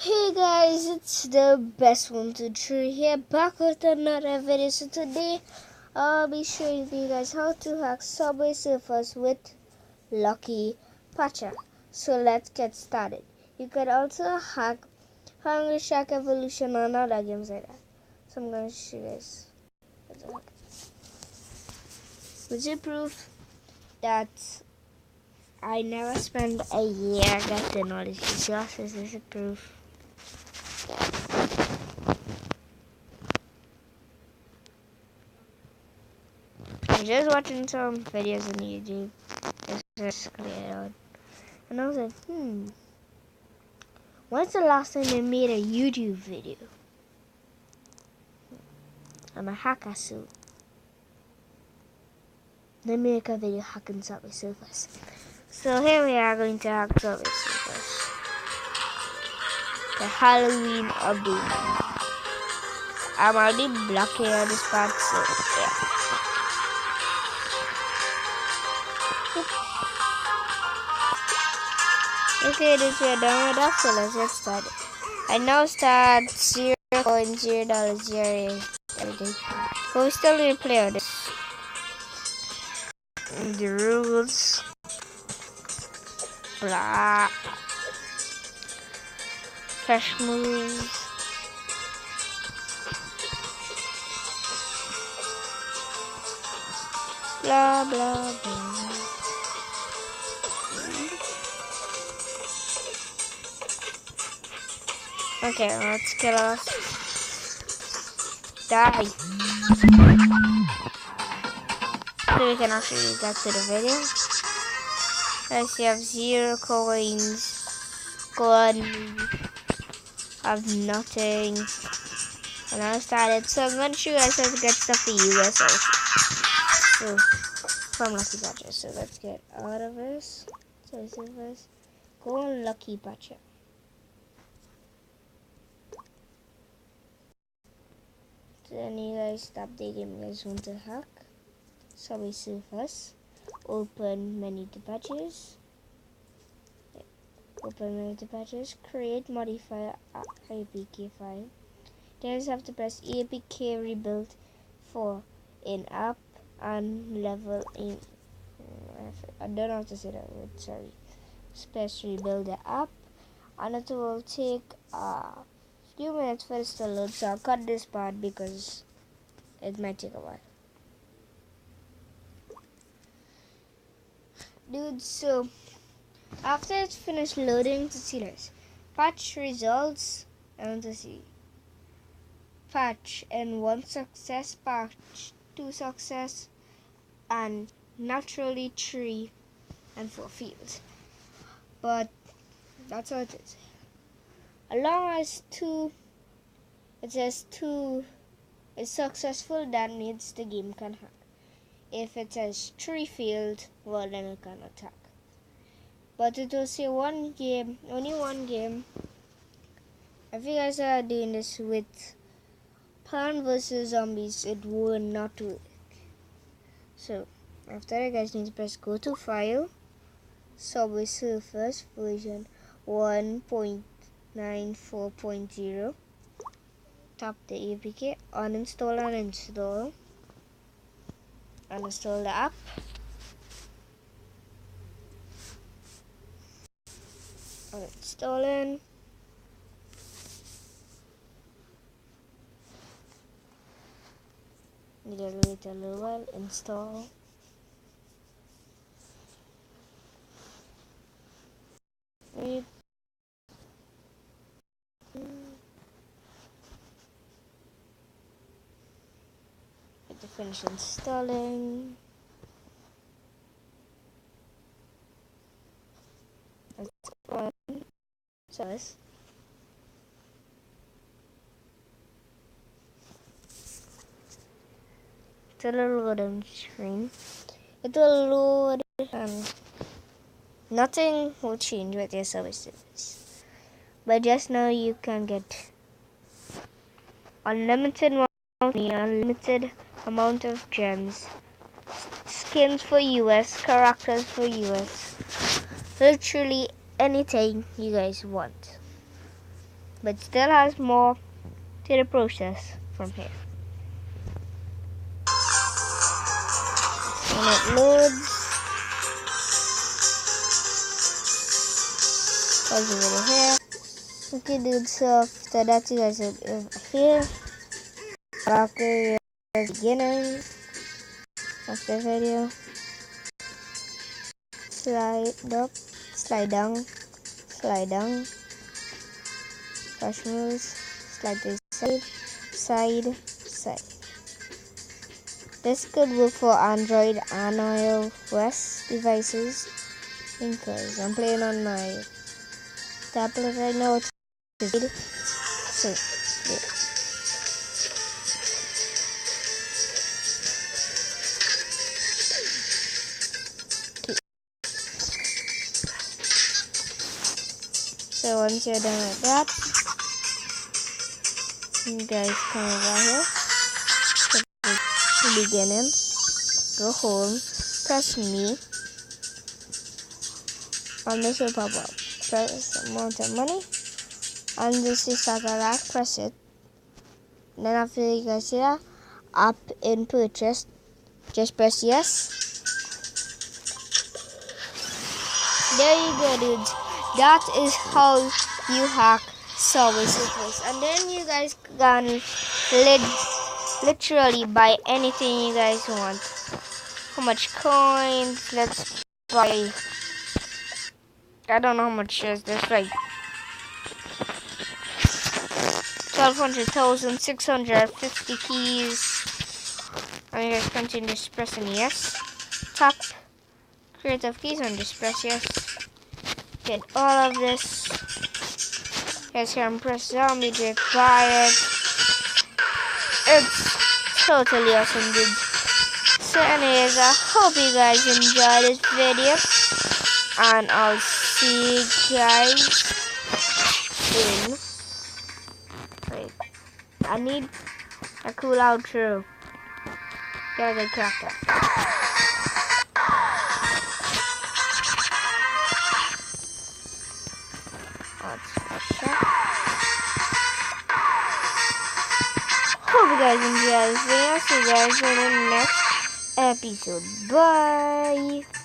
Hey guys, it's the best 123 here, back with another video. So today I'll be showing you guys how to hack Subway Surfers with Lucky Pacher. So let's get started. You can also hack Hungry Shack Evolution and other games like that. So I'm going to show you guys how to hack it. Which is proof that I never spent a year getting all these glasses. This is proof. I'm just watching some videos on YouTube. Just clear out. And I was like, when's the last time I made a YouTube video? I'm a hacker, so let me make a video hacking Subway Surfers. So here we are going to hack Subway Surfers. The Halloween update. I'm already blocking all this part, so yeah. Okay, this we're done with that, so let's get started. I now start $0.008 everything. But we still need to play on this. The rules. Blah. Fresh moves. Blah blah blah. Okay, let's kill us. Die. So we can actually get to the video. Guys, you have 0 coins. Gone. Have nothing. And I started. So I'm going to show you guys how to get stuff for US also. So, from Lucky Pacher. So let's get out of this. So first, go on Lucky Pacher. Then you guys stop the game you guys want to hack. Subway Surfers. Open menu to patches. Open menu to patches. Create modifier APK file. Then you have to press APK rebuild for in-app and level in. I don't know how to say that word, sorry. Space rebuild the app, and it will take few minutes for it to load, so I'll cut this part because it might take a while. Dude, so after it's finished loading, to see this patch results, I want to see patch and 1 success, patch 2 success, and naturally 3 and 4 fields. But that's how it is. As long as 2, it says 2 is successful, that means the game can hack. If it says 3 failed, well then it cannot hack. But it will say 1 game, only 1 game. If you guys are doing this with Plant vs Zombies, it will not work. So after that, you guys need to press go to file, Subway Surfers version 1.94.0. Tap the APK, uninstall and install. Uninstall the app. Uninstalling. Need to wait a little while. Install. Wait. To finish installing. That's on. So this. It's a little loading screen. It will load and nothing will change with your services. But just now you can get unlimited money, unlimited amount of gems, skins for US, characters for US, literally anything you guys want. but still has more to the process from here. When it loads, pause it over here. Okay, dude, so after that, you guys are here. After the beginning of the video, slide up, slide down, push moves, slide to the side. This could work for Android and iOS devices because I'm playing on my tablet right now. So, yeah. So once you're done with that, you guys come over here to the beginning, go home, press me, and this will pop up. Press amount of money, and this is Sakarak, press it. Then after you guys see that, up in purchase, just press yes. There you go, dudes. That is how you hack Subway Surfers. And then you guys can literally buy anything you guys want. How much coins? Let's buy. I don't know how much is this, like 1,200,000, 650 keys. And you guys continue just pressing yes. Tap creative keys and just press yes. Get all of this. Guys, here I'm press zombie to buy it. It's totally awesome, dude. So anyways, I hope you guys enjoyed this video, and I'll see you guys in. Wait, I need a cool outro. Gotta get cracked up. Hope you guys enjoy this video. See you guys in the next episode. Bye.